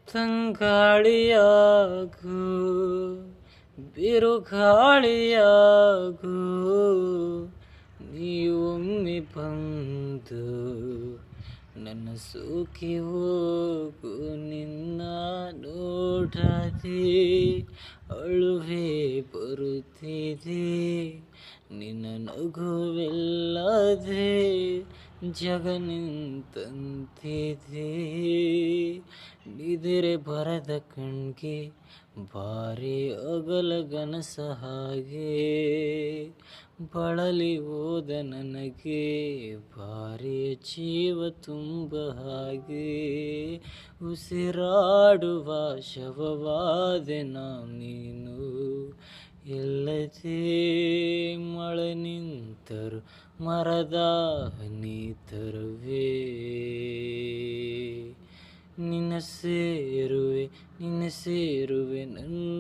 ತಂಗಾಳಿಯಾಗು ಬಿರುಗಾಳಿಯಾಗು ನೀವೊಮ್ಮೆ ಬಂದು ನನ್ನ ಸೋಕಿ ಹೋಗು ನಿನ್ನ ನೋಡದೆ ಅಳುವೆ ಬರುತ್ತಿದೆ ನಿನ್ನ ನಗುವೆಲ್ಲದೆ ಜಗ ನಿಂತಂತಿದೆ ನಿದ್ರೆ ಬರದ ಕಣ್ಗೆ ಭಾರಿ ಅಗಲಗನಸ ಹಾಗೆ ಬಳಲಿ ಹೋದ ನನಗೆ ಭಾರಿ ಜೀವ ತುಂಬ ಹಾಗೆ ಉಸಿರಾಡುವ ಶವವಾದೆ ನೀನು ಎಲ್ಲದೇ ಮಳೆ ನಿಂತರು ಮರದ ಹನಿ ತರುವೆ ನಿನ್ನ ಸೇರುವೆ ನನ್ನ